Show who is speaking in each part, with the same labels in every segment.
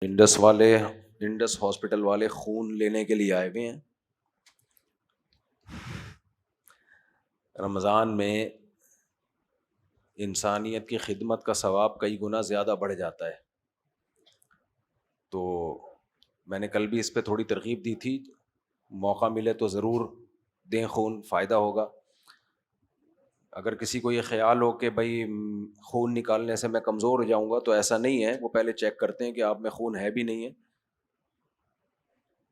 Speaker 1: Indus hospital والے خون لینے کے لیے آئے ہوئے ہیں. رمضان میں انسانیت کی خدمت کا ثواب کئی گنا زیادہ بڑھ جاتا ہے. تو میں نے کل بھی اس پہ تھوڑی ترغیب دی تھی، موقع ملے تو ضرور دیں خون، فائدہ ہوگا. اگر کسی کو یہ خیال ہو کہ بھائی خون نکالنے سے میں کمزور ہو جاؤں گا، تو ایسا نہیں ہے. وہ پہلے چیک کرتے ہیں کہ آپ میں خون ہے بھی نہیں ہے،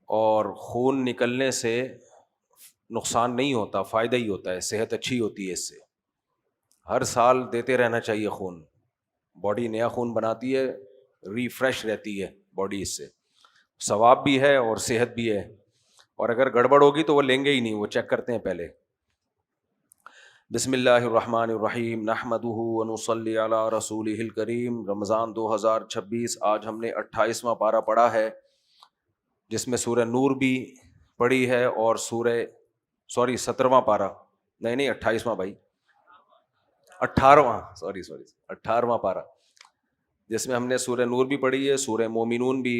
Speaker 1: اور خون نکلنے سے نقصان نہیں ہوتا، فائدہ ہی ہوتا ہے، صحت اچھی ہوتی ہے اس سے. ہر سال دیتے رہنا چاہیے خون، باڈی نیا خون بناتی ہے، ریفریش رہتی ہے باڈی، اس سے ثواب بھی ہے اور صحت بھی ہے. اور اگر گڑبڑ ہوگی تو وہ لیں گے ہی نہیں، وہ چیک کرتے ہیں پہلے. بسم اللہ الرحمن الرحیم، نحمدہ ونصلی علی رسولہ الکریم. رمضان 2026، آج ہم نے 28واں پارہ پڑھا ہے، جس میں سورہ نور بھی پڑھی ہے، اور 17واں پارہ، نہیں 28واں بھائی، 18واں پارہ، جس میں ہم نے سورہ نور بھی پڑھی ہے، سورہ مومنون بھی.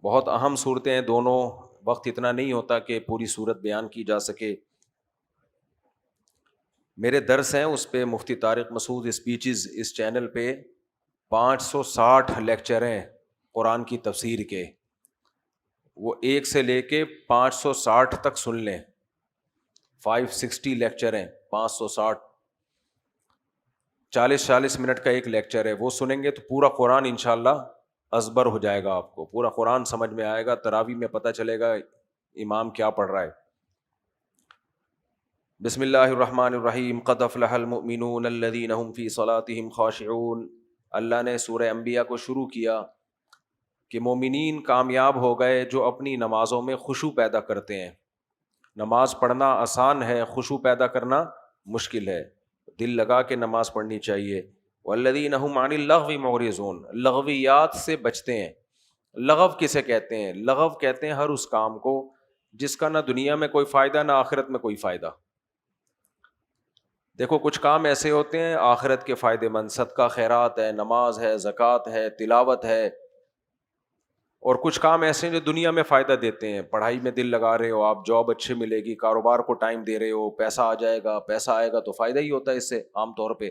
Speaker 1: بہت اہم صورتیں ہیں دونوں، وقت اتنا نہیں ہوتا کہ پوری صورت بیان کی جا سکے. میرے درس ہیں اس پہ، مفتی طارق مسعود اسپیچز، اس چینل پہ 560 لیکچر ہیں قرآن کی تفسیر کے. وہ 1 سے لے کے 560 تک سن لیں. 560 لیکچر ہیں، 560، 40 منٹ کا ایک لیکچر ہے. وہ سنیں گے تو پورا قرآن انشاءاللہ ازبر ہو جائے گا، آپ کو پورا قرآن سمجھ میں آئے گا. تراویح میں پتہ چلے گا امام کیا پڑھ رہا ہے. بسم اللہ الرحمن الرحیم. قد افلح المؤمنون الذین هم فی صلاتهم خاشعون. اللہ نے سورہ انبیاء کو شروع کیا کہ مومنین کامیاب ہو گئے جو اپنی نمازوں میں خشوع پیدا کرتے ہیں. نماز پڑھنا آسان ہے، خشوع پیدا کرنا مشکل ہے. دل لگا کے نماز پڑھنی چاہیے. والذین هم عن اللغو معرضون، لغویات سے بچتے ہیں. لغو کسے کہتے ہیں؟ لغو کہتے ہیں ہر اس کام کو جس کا نہ دنیا میں کوئی فائدہ نہ آخرت میں کوئی فائدہ. دیکھو کچھ کام ایسے ہوتے ہیں آخرت کے فائدے مند، صدقہ خیرات ہے، نماز ہے، زکوٰۃ ہے، تلاوت ہے. اور کچھ کام ایسے ہیں جو دنیا میں فائدہ دیتے ہیں. پڑھائی میں دل لگا رہے ہو آپ، جاب اچھی ملے گی، کاروبار کو ٹائم دے رہے ہو، پیسہ آ جائے گا، پیسہ آئے گا تو فائدہ ہی ہوتا ہے اس سے عام طور پہ.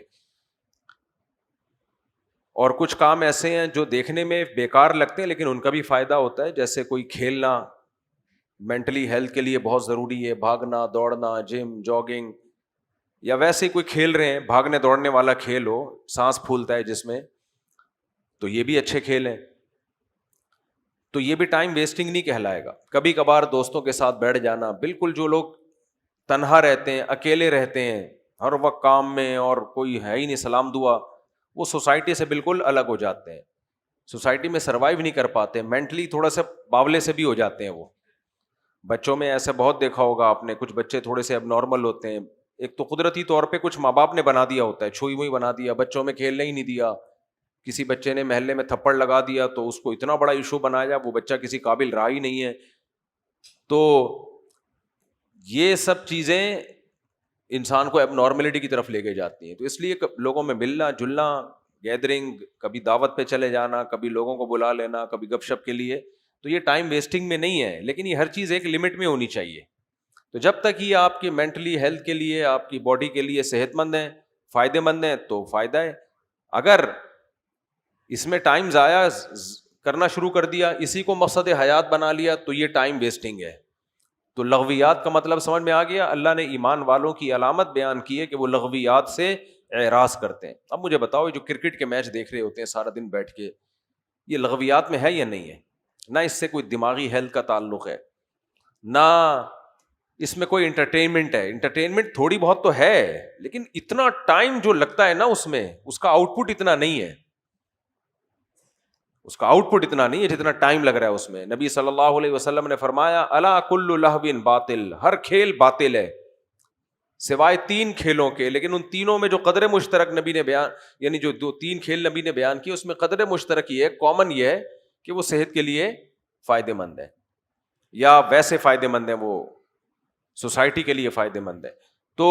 Speaker 1: اور کچھ کام ایسے ہیں جو دیکھنے میں بیکار لگتے ہیں لیکن ان کا بھی فائدہ ہوتا ہے، جیسے کوئی کھیلنا مینٹلی ہیلتھ کے لیے بہت ضروری ہے، بھاگنا دوڑنا، جم جاگنگ، یا ویسے ہی کوئی کھیل رہے ہیں، بھاگنے دوڑنے والا کھیل ہو، سانس پھولتا ہے جس میں، تو یہ بھی اچھے کھیل ہیں. تو یہ بھی ٹائم ویسٹنگ نہیں کہلائے گا. کبھی کبھار دوستوں کے ساتھ بیٹھ جانا، بالکل جو لوگ تنہا رہتے ہیں، اکیلے رہتے ہیں، ہر وقت کام میں اور کوئی ہے ہی نہیں سلام دعا، وہ سوسائٹی سے بالکل الگ ہو جاتے ہیں، سوسائٹی میں سروائیو نہیں کر پاتے، مینٹلی تھوڑا سا باولے سے بھی ہو جاتے ہیں. وہ بچوں میں ایسا بہت دیکھا ہوگا آپ نے، کچھ بچے تھوڑے سے اب نارمل ہوتے ہیں. ایک تو قدرتی طور پہ کچھ ماں باپ نے بنا دیا ہوتا ہے، چھوئی موئی بنا دیا، بچوں میں کھیلنے ہی نہیں دیا. کسی بچے نے محلے میں تھپڑ لگا دیا تو اس کو اتنا بڑا ایشو بنایا، وہ بچہ کسی قابل رہا ہی نہیں ہے. تو یہ سب چیزیں انسان کو اب نارملٹی کی طرف لے کے جاتی ہیں. تو اس لیے لوگوں میں ملنا جلنا، گیدرنگ، کبھی دعوت پہ چلے جانا، کبھی لوگوں کو بلا لینا، کبھی گپ شپ کے لیے، تو یہ ٹائم ویسٹنگ میں نہیں ہے. لیکن یہ ہر چیز ایک لمٹ میں ہونی چاہیے. تو جب تک یہ آپ کی مینٹلی ہیلتھ کے لیے، آپ کی باڈی کے لیے صحت مند ہیں، فائدے مند ہیں، تو فائدہ ہے. اگر اس میں ٹائم ضائع کرنا شروع کر دیا، اسی کو مقصد حیات بنا لیا، تو یہ ٹائم ویسٹنگ ہے. تو لغویات کا مطلب سمجھ میں آ گیا. اللہ نے ایمان والوں کی علامت بیان کی ہے کہ وہ لغویات سے اعراض کرتے ہیں. اب مجھے بتاؤ، جو کرکٹ کے میچ دیکھ رہے ہوتے ہیں سارا دن بیٹھ کے، یہ لغویات میں ہے یا نہیں ہے؟ نہ اس سے کوئی دماغی ہیلتھ کا تعلق ہے، نہ اس میں کوئی انٹرٹینمنٹ ہے. انٹرٹینمنٹ تھوڑی بہت تو ہے، لیکن اتنا ٹائم جو لگتا ہے نا اس میں، اس کا آؤٹ پٹ اتنا نہیں ہے، اس کا آؤٹ پٹ اتنا نہیں ہے جتنا ٹائم لگ رہا ہے اس میں. نبی صلی اللہ علیہ وسلم نے فرمایا، الا کل لہو باطل، ہر کھیل باطل ہے سوائے 3 کھیلوں کے. لیکن ان تینوں میں جو قدر مشترک نبی نے بیان، یعنی جو 3 کھیل نبی نے بیان کیے، اس میں قدر مشترک یہ ہے، کامن یہ ہے کہ وہ صحت کے لیے فائدے مند ہے، یا ویسے فائدے مند ہیں، وہ سوسائٹی کے لیے فائدے مند ہے. تو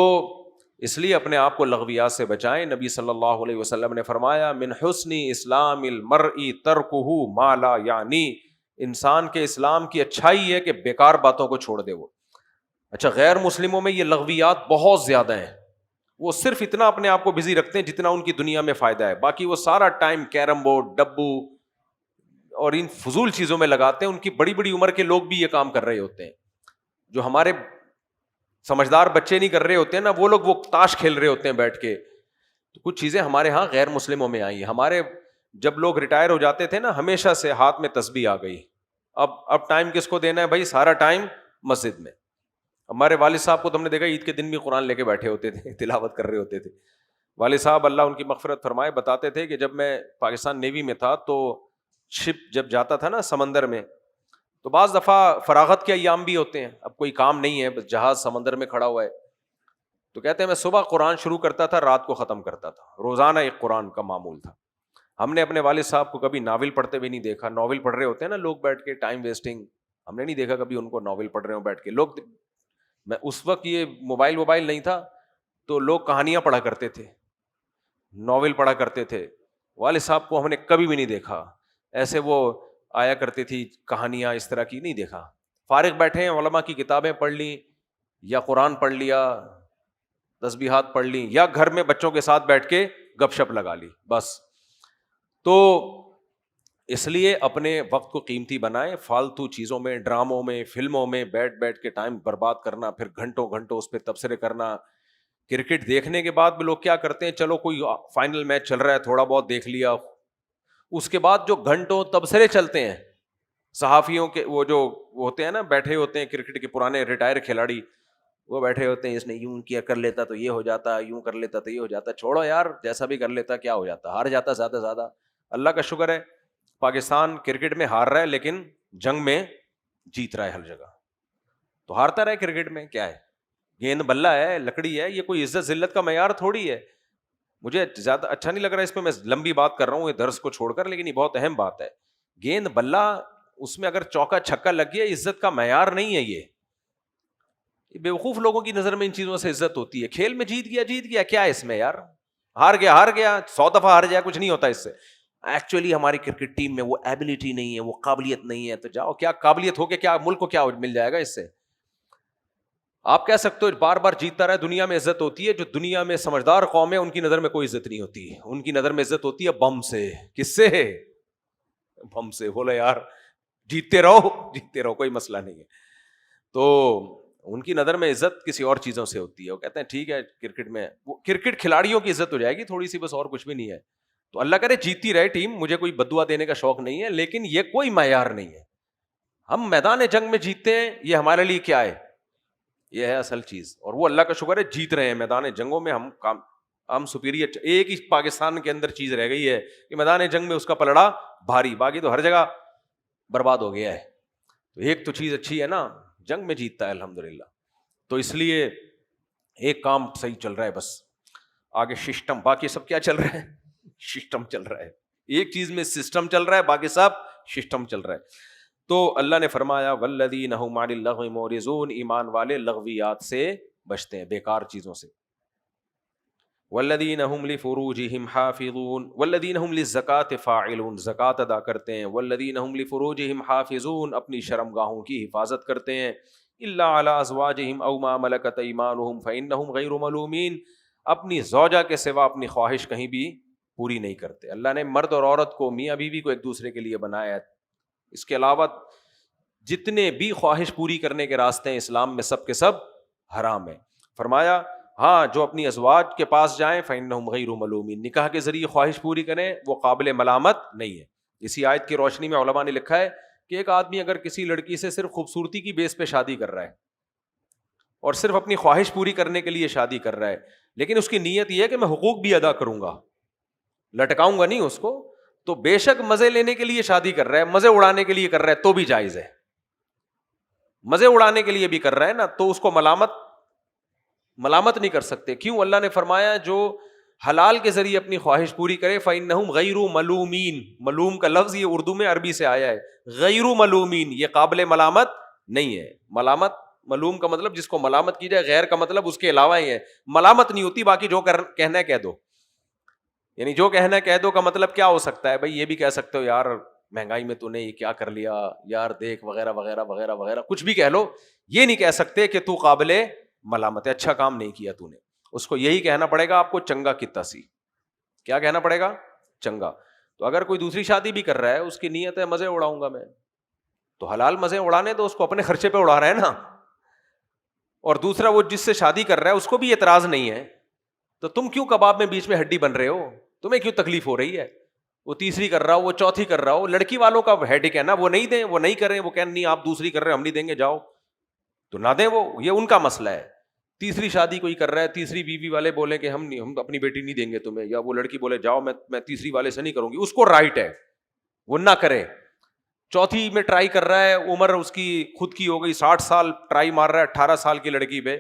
Speaker 1: اس لیے اپنے آپ کو لغویات سے بچائیں. نبی صلی اللہ علیہ وسلم نے فرمایا من حسن اسلام المرء ترکہ ما لا یعنی، انسان کے اسلام کی اچھائی ہے کہ بیکار باتوں کو چھوڑ دے وہ. اچھا، غیر مسلموں میں یہ لغویات بہت زیادہ ہیں، وہ صرف اتنا اپنے آپ کو بزی رکھتے ہیں جتنا ان کی دنیا میں فائدہ ہے، باقی وہ سارا ٹائم کیرم بورڈ، ڈبو اور ان فضول چیزوں میں لگاتے ہیں. ان کی بڑی بڑی عمر کے لوگ بھی یہ کام کر رہے ہوتے ہیں. جو ہمارے سمجھدار بچے نہیں کر رہے ہوتے ہیں نا، وہ لوگ وہ تاش کھیل رہے ہوتے ہیں بیٹھ کے. تو کچھ چیزیں ہمارے ہاں غیر مسلموں میں آئی ہیں. ہمارے جب لوگ ریٹائر ہو جاتے تھے نا، ہمیشہ سے ہاتھ میں تسبیح آ گئی. اب ٹائم کس کو دینا ہے بھائی؟ سارا ٹائم مسجد میں. ہمارے والد صاحب کو تم نے دیکھا عید کے دن بھی قرآن لے کے بیٹھے ہوتے تھے، تلاوت کر رہے ہوتے تھے. والد صاحب اللہ ان کی مغفرت فرمائے بتاتے تھے کہ جب میں پاکستان نیوی میں تھا تو شپ جب جاتا تھا نا سمندر میں، تو بعض دفعہ فراغت کے ایام بھی ہوتے ہیں، اب کوئی کام نہیں ہے، بس جہاز سمندر میں کھڑا ہوا ہے. تو کہتے ہیں میں صبح قرآن شروع کرتا تھا، رات کو ختم کرتا تھا. روزانہ ایک قرآن کا معمول تھا. ہم نے اپنے والد صاحب کو کبھی ناول پڑھتے ہوئے نہیں دیکھا. ناول پڑھ رہے ہوتے ہیں نا لوگ بیٹھ کے، ٹائم ویسٹنگ. ہم نے نہیں دیکھا کبھی ان کو ناول پڑھ رہے ہوں بیٹھ کے. لوگ، میں اس وقت یہ موبائل نہیں تھا تو لوگ کہانیاں پڑھا کرتے تھے، ناول پڑھا کرتے تھے. والد صاحب کو ہم نے کبھی بھی نہیں دیکھا ایسے وہ آیا کرتی تھی کہانیاں اس طرح کی، نہیں دیکھا. فارغ بیٹھے ہیں، علماء کی کتابیں پڑھ لی یا قرآن پڑھ لیا، تسبیحات پڑھ لی، یا گھر میں بچوں کے ساتھ بیٹھ کے گپ شپ لگا لی بس. تو اس لیے اپنے وقت کو قیمتی بنائیں. فالتو چیزوں میں، ڈراموں میں، فلموں میں بیٹھ کے ٹائم برباد کرنا، پھر گھنٹوں اس پہ تبصرے کرنا. کرکٹ دیکھنے کے بعد بھی لوگ کیا کرتے ہیں، چلو کوئی فائنل میچ چل رہا ہے تھوڑا بہت دیکھ لیا، اس کے بعد جو گھنٹوں تبصرے چلتے ہیں صحافیوں کے، وہ جو ہوتے ہیں نا بیٹھے ہوتے ہیں کرکٹ کے پرانے ریٹائر کھلاڑی، وہ بیٹھے ہوتے ہیں اس نے یوں کیا کر لیتا تو یہ ہو جاتا، یوں کر لیتا تو یہ ہو جاتا. چھوڑو یار، جیسا بھی کر لیتا کیا ہو جاتا، ہار جاتا زیادہ سے زیادہ. اللہ کا شکر ہے پاکستان کرکٹ میں ہار رہا ہے لیکن جنگ میں جیت رہا ہے ہر جگہ. تو ہارتا رہے کرکٹ میں، کیا ہے، گیند بلہ ہے، لکڑی ہے، یہ کوئی عزت ذلت کا معیار تھوڑی ہے. مجھے زیادہ اچھا نہیں لگ رہا اس پہ میں لمبی بات کر رہا ہوں یہ درس کو چھوڑ کر، لیکن یہ بہت اہم بات ہے. گیند بلہ، اس میں اگر چوکا چھکا لگ گیا عزت کا معیار نہیں ہے. یہ بیوقوف لوگوں کی نظر میں ان چیزوں سے عزت ہوتی ہے. کھیل میں جیت گیا کیا ہے اس میں یار، ہار گیا 100 دفعہ ہار جائے کچھ نہیں ہوتا اس سے. ایکچولی ہماری کرکٹ ٹیم میں وہ ایبلٹی نہیں ہے، وہ قابلیت نہیں ہے. تو جاؤ، کیا قابلیت ہو کے کیا ملک کو کیا مل جائے گا اس سے؟ آپ کہہ سکتے ہو بار بار جیتتا رہے. دنیا میں عزت ہوتی ہے، جو دنیا میں سمجھدار قوم ہے ان کی نظر میں کوئی عزت نہیں ہوتی. ان کی نظر میں عزت ہوتی ہے بم سے. کس سے؟ بم سے. بولے یار جیتتے رہو کوئی مسئلہ نہیں ہے. تو ان کی نظر میں عزت کسی اور چیزوں سے ہوتی ہے. وہ کہتے ہیں ٹھیک ہے کرکٹ میں، وہ کرکٹ کھلاڑیوں کی عزت ہو جائے گی تھوڑی سی بس، اور کچھ بھی نہیں ہے. تو اللہ کرے جیتتی رہے ٹیم، مجھے کوئی بددعا دینے کا شوق نہیں ہے، لیکن یہ کوئی معیار نہیں ہے. ہم میدان جنگ میں جیتتے ہیں، یہ ہمارے لیے کیا ہے، یہ ہے اصل چیز. اور وہ اللہ کا شکر ہے جیت رہے ہیں میدان جنگوں میں. ہم سپیریئر. ایک ہی پاکستان کے اندر چیز رہ گئی ہے کہ میدان جنگ میں اس کا پلڑا بھاری، باقی تو ہر جگہ برباد ہو گیا ہے. تو ایک تو چیز اچھی ہے نا، جنگ میں جیتتا ہے الحمدللہ. تو اس لیے ایک کام صحیح چل رہا ہے بس، آگے سسٹم، باقی سب کیا چل رہا ہے، سسٹم چل رہا ہے. ایک چیز میں سسٹم چل رہا ہے، باقی سب سسٹم چل رہا ہے. تو اللہ نے فرمایا والذین هم عن اللغو معرضون، ایمان والے لغویات سے بچتے ہیں، بیکار چیزوں سے. والذین هم لفروجهم حافظون والذین هم للزکاۃ فاعلون، زکوٰۃ ادا کرتے ہیں. والذین هم لفروجهم حافظون، اپنی شرمگاہوں کی حفاظت کرتے ہیں. الا علی ازواجهم او ما ملکت ایمانهم فانهم غیر ملومین، اپنی زوجہ کے سوا اپنی خواہش کہیں بھی پوری نہیں کرتے. اللہ نے مرد اور عورت کو، میاں بیوی کو ایک دوسرے کے لیے بنایا ہے. اس کے علاوہ جتنے بھی خواہش پوری کرنے کے راستے ہیں اسلام میں سب کے سب حرام ہیں. فرمایا ہاں جو اپنی ازواج کے پاس جائیں فإنہم غیر ملومین، نکاح کے ذریعے خواہش پوری کریں وہ قابل ملامت نہیں ہے. اسی آیت کی روشنی میں علماء نے لکھا ہے کہ ایک آدمی اگر کسی لڑکی سے صرف خوبصورتی کی بیس پہ شادی کر رہا ہے اور صرف اپنی خواہش پوری کرنے کے لیے شادی کر رہا ہے، لیکن اس کی نیت یہ ہے کہ میں حقوق بھی ادا کروں گا، لٹکاؤں گا نہیں اس کو، تو بے شک مزے لینے کے لیے شادی کر رہا ہے، مزے اڑانے کے لیے کر رہا ہے تو بھی جائز ہے. مزے اڑانے کے لیے بھی کر رہا ہے نا، تو اس کو ملامت نہیں کر سکتے. کیوں؟ اللہ نے فرمایا جو حلال کے ذریعے اپنی خواہش پوری کرے فإنہم غیر ملومین، ملوم کا لفظ یہ اردو میں عربی سے آیا ہے، غیر ملومین، یہ قابل ملامت نہیں ہے. ملامت ملوم کا مطلب جس کو ملامت کی جائے, غیر کا مطلب اس کے علاوہ ہی ہے. ملامت نہیں ہوتی, باقی جو کہنا ہے کہہ دو. یعنی جو کہنا ہے کہہ دو کا مطلب کیا ہو سکتا ہے بھائی؟ یہ بھی کہہ سکتے ہو یار مہنگائی میں تو نے یہ کیا کر لیا یار, دیکھ وغیرہ وغیرہ وغیرہ وغیرہ, کچھ بھی کہہ لو. یہ نہیں کہہ سکتے کہ تو قابل ملامت ہے, اچھا کام نہیں کیا تو نے. اس کو یہی کہنا پڑے گا آپ کو, چنگا کتا سی. کیا کہنا پڑے گا؟ چنگا. تو اگر کوئی دوسری شادی بھی کر رہا ہے, اس کی نیت ہے مزے اڑاؤں گا میں, تو حلال مزے اڑانے تو اس کو اپنے خرچے پہ اڑا رہا ہے نا. اور دوسرا وہ جس سے شادی کر رہا ہے اس کو بھی اعتراض نہیں ہے, تو تم کیوں کباب میں بیچ میں ہڈی بن رہے ہو, تمہیں کیوں تکلیف ہو رہی ہے؟ وہ تیسری کر رہا ہو, وہ چوتھی کر رہا ہو, لڑکی والوں کا ہیڈک ہے نا, وہ نہیں دیں, وہ نہیں کریں, وہ کہیں نہیں آپ دوسری کر رہے ہیں ہم نہیں دیں گے, جاؤ تو نہ دیں, وہ یہ ان کا مسئلہ ہے. تیسری شادی کوئی کر رہا ہے, تیسری بیوی والے بولے کہ ہم اپنی بیٹی نہیں دیں گے تمہیں, یا وہ لڑکی بولے جاؤ میں تیسری والے سے نہیں کروں گی, اس کو رائٹ ہے وہ نہ کرے. چوتھی میں ٹرائی کر رہا ہے, عمر اس کی خود کی ہو گئی 60 سال, ٹرائی مار رہا ہے 18 سال کی لڑکی پہ,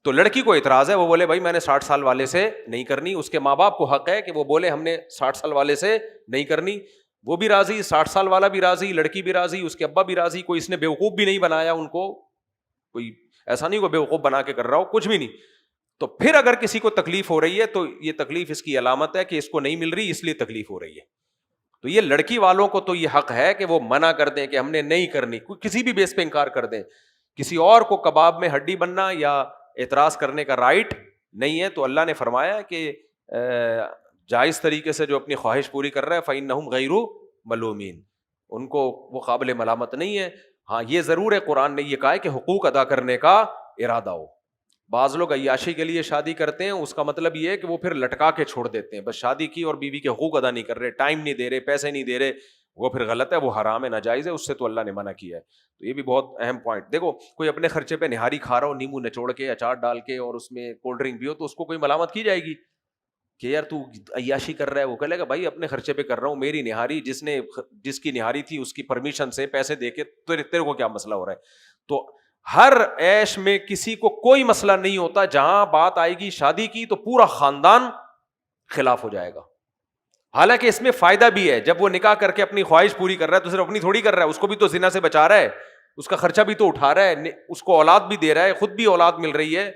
Speaker 1: تو لڑکی کو اعتراض ہے, وہ بولے بھائی میں نے 60 سال والے سے نہیں کرنی. اس کے ماں باپ کو حق ہے کہ وہ بولے ہم نے 60 سال والے سے نہیں کرنی, وہ بھی راضی, 60 سال والا بھی راضی, لڑکی بھی راضی, اس کے ابا بھی راضی, کوئی اس نے بیوقوف بھی نہیں بنایا ان کو, کوئی ایسا نہیں وہ بیوقوف بنا کے کر رہا ہو, کچھ بھی نہیں. تو پھر اگر کسی کو تکلیف ہو رہی ہے تو یہ تکلیف اس کی علامت ہے کہ اس کو نہیں مل رہی, اس لیے تکلیف ہو رہی ہے. تو یہ لڑکی والوں کو تو یہ حق ہے کہ وہ منع کر دیں کہ ہم نے نہیں کرنی, کسی بھی بیس پہ انکار کر دیں. کسی اور کو کباب میں ہڈی بننا یا اعتراض کرنے کا رائٹ نہیں ہے. تو اللہ نے فرمایا کہ جائز طریقے سے جو اپنی خواہش پوری کر رہا ہے فَإِنَّهُمْ غَيْرُ مَلُومِينَ, ان کو وہ قابل ملامت نہیں ہے. ہاں یہ ضرور ہے, قرآن نے یہ کہا ہے کہ حقوق ادا کرنے کا ارادہ ہو. بعض لوگ عیاشی کے لیے شادی کرتے ہیں, اس کا مطلب یہ ہے کہ وہ پھر لٹکا کے چھوڑ دیتے ہیں, بس شادی کی اور بیوی کے حقوق ادا نہیں کر رہے, ٹائم نہیں دے رہے, پیسے نہیں دے رہے, وہ پھر غلط ہے, وہ حرام ہے, ناجائز ہے, اس سے تو اللہ نے منع کیا ہے. تو یہ بھی بہت اہم پوائنٹ. دیکھو کوئی اپنے خرچے پہ نہاری کھا رہا ہو, نیمبو نچوڑ کے, اچار ڈال کے, اور اس میں کولڈ ڈرنک بھی ہو, تو اس کو کوئی ملامت کی جائے گی کہ یار تو عیاشی کر رہا ہے؟ وہ کہے گا بھائی اپنے خرچے پہ کر رہا ہوں, میری نہاری جس کی نہاری تھی اس کی پرمیشن سے پیسے دے کے, تیرے کو کیا مسئلہ ہو رہا ہے؟ تو ہر عیش میں کسی کو کوئی مسئلہ نہیں ہوتا, جہاں بات آئے گی شادی کی تو پورا خاندان خلاف ہو جائے گا. حالانکہ اس میں فائدہ بھی ہے, جب وہ نکاح کر کے اپنی خواہش پوری کر رہا ہے تو صرف اپنی تھوڑی کر رہا ہے, اس کو بھی تو زنا سے بچا رہا ہے, اس کا خرچہ بھی تو اٹھا رہا ہے, اس کو اولاد بھی دے رہا ہے, خود بھی اولاد مل رہی ہے,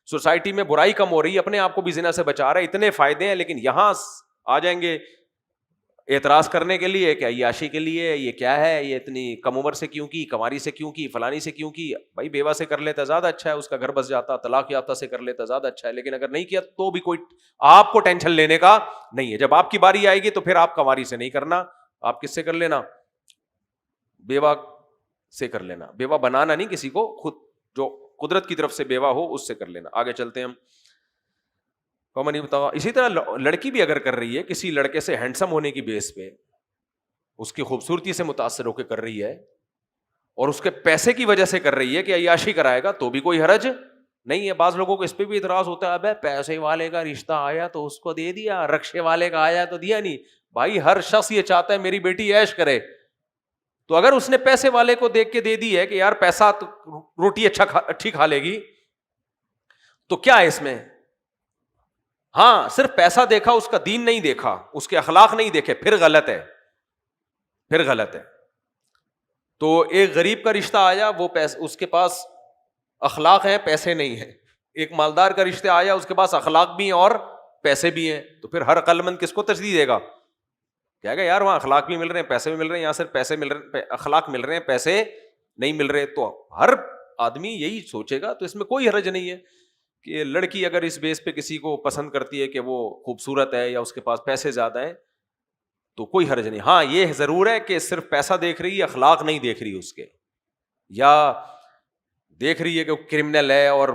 Speaker 1: سوسائٹی میں برائی کم ہو رہی ہے, اپنے آپ کو بھی زنا سے بچا رہا ہے. اتنے فائدے ہیں. لیکن یہاں آ جائیں گے اعتراض کرنے کے لیے کہ عیاشی کے لیے, یہ کیا ہے, یہ اتنی کم عمر سے کیوں کی, کماری سے کیوں کی, فلانی سے کیوں کی. بھائی بیوہ سے کر لیتا زیادہ اچھا ہے, اس کا گھر بس جاتا, طلاق یافتہ سے کر لیتا زیادہ اچھا ہے. لیکن اگر نہیں کیا تو بھی کوئی آپ کو ٹینشن لینے کا نہیں ہے. جب آپ کی باری آئے گی تو پھر آپ کماری سے نہیں کرنا, آپ کس سے کر لینا؟ بیوہ سے کر لینا. بیوہ بنانا نہیں کسی کو, خود جو قدرت کی طرف سے بیوہ ہو اس سے کر لینا. آگے چلتے ہیں ہم. اسی طرح لڑکی بھی اگر کر رہی ہے کسی لڑکے سے ہینڈسم ہونے کی بیس پہ, اس کی خوبصورتی سے متاثر ہو کے کر رہی ہے, اور اس کے پیسے کی وجہ سے کر رہی ہے کہ عیاشی کرائے گا, تو بھی کوئی حرج نہیں ہے. بعض لوگوں کو اس پہ بھی اعتراض ہوتا ہے, ابے پیسے والے کا رشتہ آیا تو اس کو دے دیا, رکشے والے کا آیا تو دیا نہیں. بھائی ہر شخص یہ چاہتا ہے میری بیٹی عیش کرے, تو اگر اس نے پیسے والے کو دیکھ کے دے دی ہے کہ یار پیسہ تو روٹی اچھی کھا لے گی, تو کیا ہے اس میں؟ ہاں صرف پیسہ دیکھا, اس کا دین نہیں دیکھا, اس کے اخلاق نہیں دیکھے, پھر غلط ہے, پھر غلط ہے. تو ایک غریب کا رشتہ آیا, وہ اس کے پاس اخلاق ہیں, پیسے نہیں ہیں. ایک مالدار کا رشتہ آیا, اس کے پاس اخلاق بھی ہیں اور پیسے بھی ہیں, تو پھر ہر عقل مند کس کو ترجیح دے گا؟ کہے گا یار وہاں اخلاق بھی مل رہے ہیں, پیسے بھی مل رہے ہیں, یہاں صرف پیسے مل رہے ہیں, اخلاق مل رہے ہیں, پیسے نہیں مل رہے. تو ہر آدمی یہی سوچے گا. تو اس میں کوئی حرج نہیں ہے کہ لڑکی اگر اس بیس پہ کسی کو پسند کرتی ہے کہ وہ خوبصورت ہے یا اس کے پاس پیسے زیادہ ہیں, تو کوئی حرج نہیں. ہاں یہ ضرور ہے کہ صرف پیسہ دیکھ رہی ہے, اخلاق نہیں دیکھ رہی اس کے, یا دیکھ رہی ہے کہ وہ کرمنل ہے اور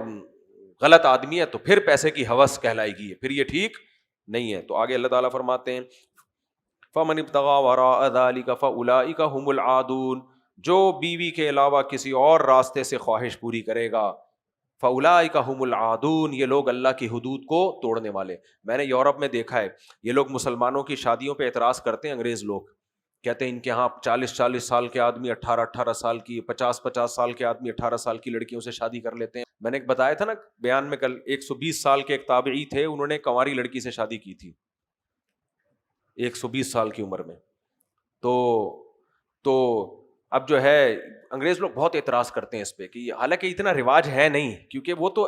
Speaker 1: غلط آدمی ہے, تو پھر پیسے کی ہوس کہلائے گی, پھر یہ ٹھیک نہیں ہے. تو آگے اللہ تعالیٰ فرماتے ہیں فَمَنِ ابْتَغَىٰ وَرَاءَ ذَلِكَ فَأُولَٰئِكَ هُمُ الْعَادُونَ, جو بیوی کے علاوہ کسی اور راستے سے خواہش پوری کرے گا, فَأُولَٰئِكَ هُمُ الْعَادُونَ, یہ لوگ اللہ کی حدود کو توڑنے والے. میں نے یورپ میں دیکھا ہے, یہ لوگ مسلمانوں کی شادیوں پہ اعتراض کرتے ہیں. انگریز لوگ کہتے ہیں ان کے ہاں 40 سال کے آدمی 18 سال کی, 50 سال کے آدمی 18 سال کی لڑکیوں سے شادی کر لیتے ہیں. میں نے بتایا تھا نا بیان میں کل, 120 سال کے ایک تابعی تھے, انہوں نے کنواری لڑکی سے شادی کی تھی 120 سال کی عمر میں. تو اب جو ہے انگریز لوگ بہت اعتراض کرتے ہیں اس پہ کہ حالانکہ اتنا رواج ہے نہیں, کیونکہ وہ تو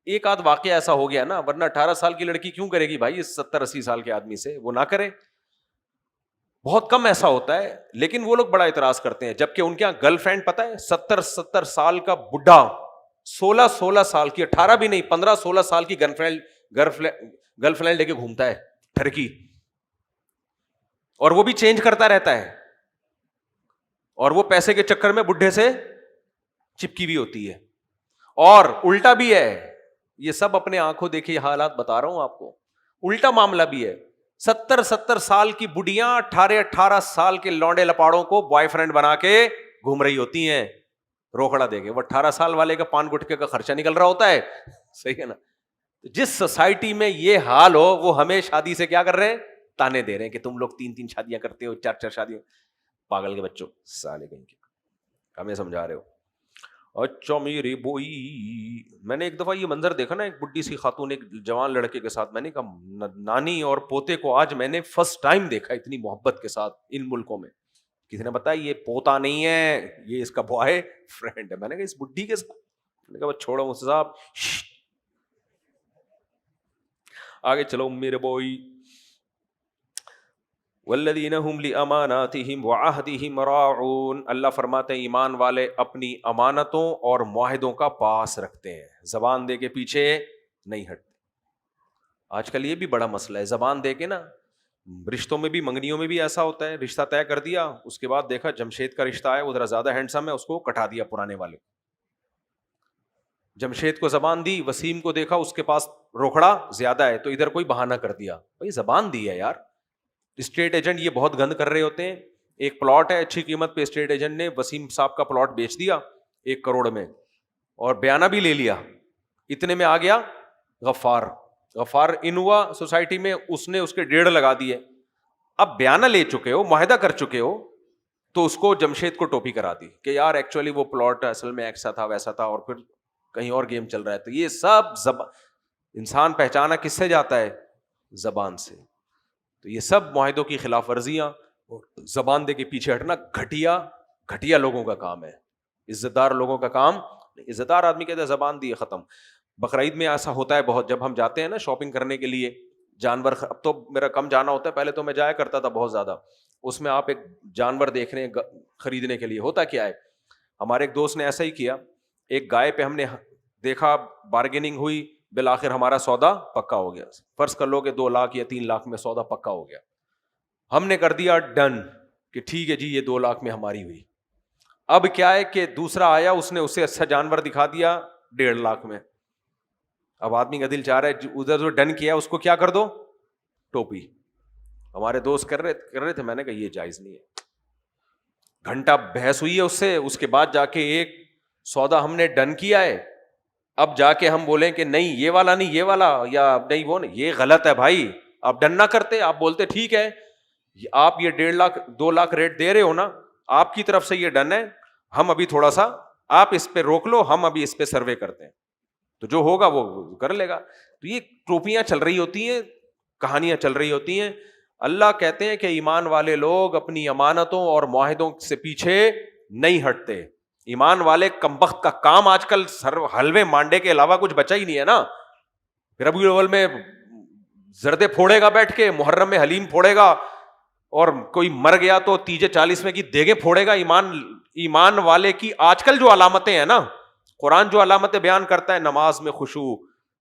Speaker 1: ایک آدھ واقعہ ایسا ہو گیا نا, ورنہ 18 سال کی لڑکی کیوں کرے گی بھائی 70-80 سال کے آدمی سے, وہ نہ کرے, بہت کم ایسا ہوتا ہے. لیکن وہ لوگ بڑا اعتراض کرتے ہیں, جبکہ ان کے یہاں گرل فرینڈ پتہ ہے 70 سال کا بڈھا 16 سال کی, 18 بھی نہیں 15-16 سال کی گرل فرینڈ لے کے گھومتا ہے ٹرکی, اور وہ بھی چینج کرتا رہتا ہے, اور وہ پیسے کے چکر میں بڈھے سے چپکی بھی ہوتی ہے. اور الٹا بھی ہے, یہ سب اپنے آنکھوں دیکھے حالات بتا رہا ہوں آپ کو, الٹا معاملہ بھی ہے. 70 سال کی بڈیاں 18 سال کے لونڈے لپاڑوں کو بوائے فرینڈ بنا کے گھوم رہی ہوتی ہیں روکڑا دے کے. وہ 18 سال والے کا پان گٹکے کا خرچہ نکل رہا ہوتا ہے, صحیح ہے نا. جس سوسائٹی میں یہ حال ہو وہ ہمیں شادی سے کیا کر رہے ہیں, تانے دے رہے ہیں کہ تم لوگ 3 شادیاں کرتے ہو, 4 شادیاں. پاگل کے بچوں, سالے کہیں کے, ہمیں سمجھا رہے ہو. اچھا میرے بوئی, میں نے ایک دفعہ یہ منظر دیکھا نا, ایک بڈی سی خاتون ایک جوان لڑکے کے ساتھ, میں نے کہا نانی اور پوتے کو آج میں نے فرسٹ ٹائم دیکھا اتنی محبت کے ساتھ ان ملکوں میں. کسی نے بتایا یہ پوتا نہیں ہے, یہ اس کا بوائے فرینڈ ہے. میں نے کہا اس بڈی کے ساتھ, میں نے کہا چھوڑو مجھ سے صاحب, آگے چلو میرے بوئی. والذین هم لاماناتهم وعہدهم راعون, اللہ فرماتے ہیں ایمان والے اپنی امانتوں اور معاہدوں کا پاس رکھتے ہیں, زبان دے کے پیچھے نہیں ہٹتے. آج کل یہ بھی بڑا مسئلہ ہے, زبان دے کے نا رشتوں میں بھی, منگنیوں میں بھی ایسا ہوتا ہے, رشتہ طے کر دیا, اس کے بعد دیکھا جمشید کا رشتہ آیا, وہ ذرا زیادہ ہینڈسم ہے, اس کو کٹا دیا پرانے والے. جمشید کو زبان دی, وسیم کو دیکھا اس کے پاس روکھڑا زیادہ ہے تو ادھر کوئی بہانہ کر دیا. بھائی زبان دی ہے یار. اسٹیٹ ایجنٹ یہ بہت گند کر رہے ہوتے ہیں. ایک پلاٹ ہے اچھی قیمت پہ, اسٹیٹ ایجنٹ نے وسیم صاحب کا پلاٹ بیچ دیا 1 کروڑ میں, اور بیانہ بھی لے لیا, اتنے میں آ گیا غفار انوا سوسائٹی میں, اس نے اس کے 1.5 لگا دیے. اب بیانہ لے چکے ہو, معاہدہ کر چکے ہو, تو اس کو جمشید کو ٹوپی کرا دی کہ یار ایکچولی وہ پلاٹ اصل میں ایسا تھا ویسا تھا, اور پھر کہیں اور گیم چل رہا ہے. تو یہ سب انسان پہچانا کس سے جاتا ہے, زبان سے. تو یہ سب معاہدوں کی خلاف ورزیاں, زبان دے کے پیچھے ہٹنا گھٹیا لوگوں کا کام ہے, عزت دار لوگوں کا کام. عزت دار آدمی کہتے ہیں زبان دی ختم. بقرعید میں ایسا ہوتا ہے بہت, جب ہم جاتے ہیں نا شاپنگ کرنے کے لیے, جانور, اب تو میرا کم جانا ہوتا ہے, پہلے تو میں جایا کرتا تھا بہت زیادہ. اس میں آپ ایک جانور دیکھ رہے ہیں خریدنے کے لیے, ہوتا کیا ہے, ہمارے ایک دوست نے ایسا ہی کیا, ایک گائے پہ ہم نے دیکھا, بارگیننگ ہوئی, بالآخر ہمارا سودا پکا ہو گیا. فرض کر لو کہ 2 لاکھ یا 3 لاکھ میں سودا پکا ہو گیا. ہم نے کر دیا ڈن کہ ٹھیک ہے جی یہ 2 لاکھ میں ہماری ہوئی. اب کیا ہے کہ دوسرا آیا, اس نے اسے اچھا جانور دکھا دیا 1.5 لاکھ میں. اب آدمی کا دل چاہ رہا ہے ادھر جو ڈن کیا اس کو کیا کر دو, ٹوپی. ہمارے دوست کر رہے تھے, میں نے کہا یہ جائز نہیں ہے. گھنٹہ بحث ہوئی ہے اس سے, اس کے بعد جا کے ایک سودا ہم نے ڈن کیا ہے. اب جا کے ہم بولیں کہ نہیں یہ والا نہیں, یہ والا, یا نہیں وہ نہیں, یہ غلط ہے بھائی. آپ ڈن نہ کرتے, آپ بولتے ٹھیک ہے آپ یہ 1.5 لاکھ 2 لاکھ ریٹ دے رہے ہو نا, آپ کی طرف سے یہ ڈن ہے, ہم ابھی تھوڑا سا آپ اس پہ روک لو, ہم ابھی اس پہ سروے کرتے ہیں, تو جو ہوگا وہ کر لے گا. تو یہ ٹوپیاں چل رہی ہوتی ہیں, کہانیاں چل رہی ہوتی ہیں. اللہ کہتے ہیں کہ ایمان والے لوگ اپنی امانتوں اور معاہدوں سے پیچھے نہیں ہٹتے. ایمان والے کمبخت کا کام آج کل حلوے مانڈے کے علاوہ کچھ بچا ہی نہیں ہے نا. ربیع الاول میں زردے پھوڑے گا بیٹھ کے, محرم میں حلیم پھوڑے گا, اور کوئی مر گیا تو تیجے 40 کی دیگیں پھوڑے گا. ایمان والے کی آج کل جو علامتیں ہیں نا, قرآن جو علامتیں بیان کرتا ہے, نماز میں خشوع,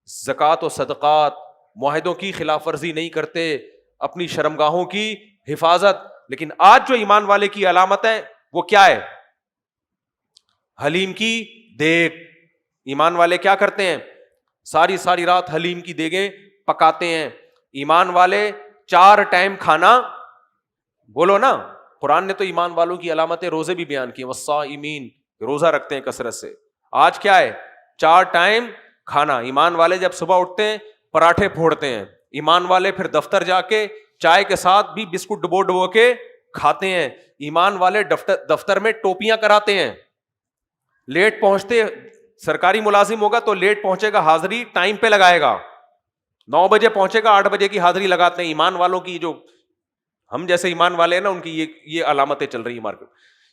Speaker 1: زکوٰۃ و صدقات, معاہدوں کی خلاف ورزی نہیں کرتے, اپنی شرمگاہوں کی حفاظت. لیکن آج جو ایمان والے کی علامت ہے وہ کیا ہے, حلیم کی دیگ. ایمان والے کیا کرتے ہیں, ساری رات حلیم کی دیگیں پکاتے ہیں. ایمان والے 4 ٹائم کھانا, بولو نا, قرآن نے تو ایمان والوں کی علامتیں روزے بھی بیان کی, والصائمین, روزہ رکھتے ہیں کثرت سے. آج کیا ہے, 4 ٹائم کھانا. ایمان والے جب صبح اٹھتے ہیں پراٹھے پھوڑتے ہیں. ایمان والے پھر دفتر جا کے چائے کے ساتھ بھی بسکٹ ڈبو کے کھاتے ہیں. ایمان والے دفتر میں ٹوپیاں کراتے ہیں. لیٹ پہنچتے, سرکاری ملازم ہوگا تو لیٹ پہنچے گا, حاضری ٹائم پہ لگائے گا, 9 بجے پہنچے گا, 8 بجے کی حاضری لگاتے ہیں. ایمان والوں کی, جو ہم جیسے ایمان والے ہیں نا, ان کی یہ علامتیں چل رہی ہیں مارکیٹ.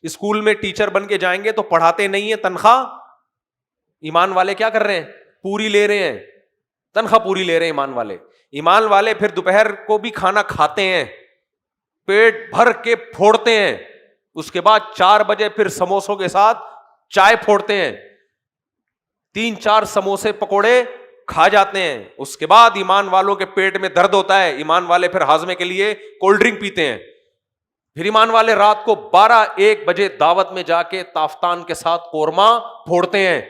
Speaker 1: اسکول میں ٹیچر بن کے جائیں گے تو پڑھاتے نہیں ہیں, تنخواہ ایمان والے کیا کر رہے ہیں, پوری لے رہے ہیں, تنخواہ پوری لے رہے ہیں ایمان والے. ایمان والے پھر دوپہر کو بھی کھانا کھاتے ہیں, پیٹ بھر کے پھوڑتے ہیں, اس کے بعد 4 بجے پھر سموسوں کے ساتھ چائے پھوڑتے ہیں, 3-4 سموسے پکوڑے کھا جاتے ہیں. اس کے بعد ایمان والوں کے پیٹ میں درد ہوتا ہے, ایمان والے پھر ہاضمے کے لیے کولڈ ڈرنک پیتے ہیں. پھر ایمان والے رات کو 12-1 بجے دعوت میں جا کے تافتان کے ساتھ قورمہ پھوڑتے ہیں.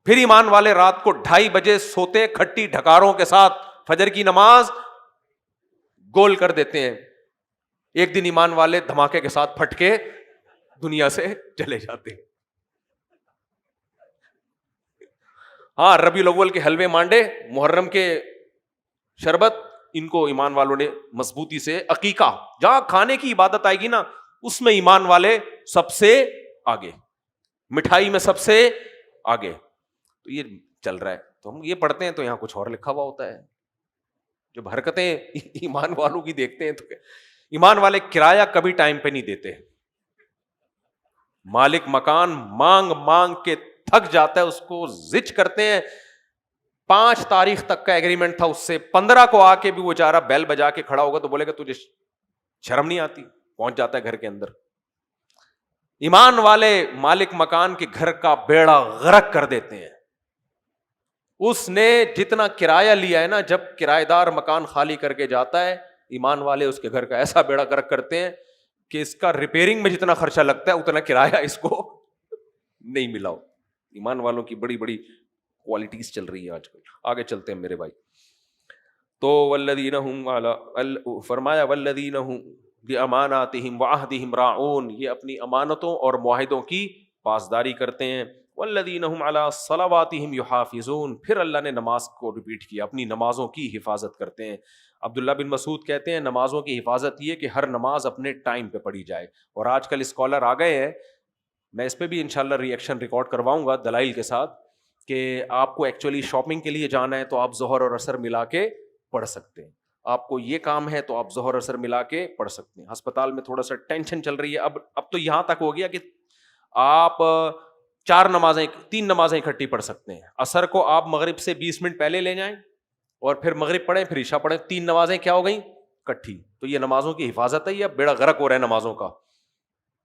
Speaker 1: پھر ایمان والے رات کو 2:30 بجے سوتے ہیں کھٹی ڈھکاروں کے ساتھ, فجر کی نماز گول کر دیتے ہیں. ایک دن ایمان والے دھماکے کے ساتھ پھٹ کے دنیا سے چلے جاتے ہیں. ہاں, ربیع الاول کے حلوے مانڈے, محرم کے شربت, ان کو ایمان والوں نے مضبوطی سے, عقیقہ جہاں کھانے کی عبادت آئے گی نا اس میں ایمان والے سب سے آگے, مٹھائی میں سب سے آگے. تو یہ چل رہا ہے, تو ہم یہ پڑھتے ہیں تو یہاں کچھ اور لکھا ہوا ہوتا ہے. جب حرکتیں ایمان والوں کی دیکھتے ہیں تو ایمان والے کرایہ کبھی ٹائم پہ نہیں دیتے. مالک مکان مانگ مانگ کے تھک جاتا ہے, اس کو زچ کرتے ہیں. 5 تاریخ تک کا ایگریمنٹ تھا, اس سے 15 کو آ کے بھی وہ بیچارہ بیل بجا کے کھڑا ہوگا تو بولے گا تجھے شرم نہیں آتی, پہنچ جاتا ہے گھر کے اندر. ایمان والے مالک مکان کے گھر کا بیڑا غرق کر دیتے ہیں. اس نے جتنا کرایہ لیا ہے نا, جب کرایہ دار مکان خالی کر کے جاتا ہے, ایمان والے اس کے گھر کا ایسا بیڑا غرق کرتے ہیں کہ اس کا ریپیئرنگ میں جتنا خرچہ لگتا ہے اتنا کرایہ اس کو نہیں ملا ہو. ایمان والوں کی بڑی بڑی کوالٹیز چل رہی ہے آج کل. آگے چلتے ہیں میرے بھائی. تو والذین هم علی, فرمایا والذین هم باماناتہم وعہدہم راعون, یہ اپنی امانتوں اور معاہدوں کی پاسداری کرتے ہیں. والذین هم علی صلواتہم یحافظون, پھر اللہ نے نماز کو ریپیٹ کیا, اپنی نمازوں کی حفاظت کرتے ہیں. عبداللہ بن مسعود کہتے ہیں نمازوں کی حفاظت یہ کہ ہر نماز اپنے ٹائم پہ پڑھی جائے. اور آج کل اسکالر آ گئے ہیں, میں اس پہ بھی انشاءاللہ ریئیکشن ریکارڈ کرواؤں گا دلائل کے ساتھ, کہ آپ کو ایکچولی شاپنگ کے لیے جانا ہے تو آپ ظہر اور عصر ملا کے پڑھ سکتے ہیں, آپ کو یہ کام ہے تو آپ ظہر عصر ملا کے پڑھ سکتے ہیں. ہسپتال میں تھوڑا سا ٹینشن چل رہی ہے, اب تو یہاں تک ہو گیا کہ آپ 3 نمازیں اکٹھی پڑھ سکتے ہیں. عصر کو آپ مغرب سے 20 منٹ پہلے لے جائیں اور پھر مغرب پڑھیں, پھر عشاء پڑھیں, 3 نمازیں کیا ہو گئیں اکٹھی. تو یہ نمازوں کی حفاظت ہے, یہ بیڑا غرق ہو رہا ہے نمازوں کا,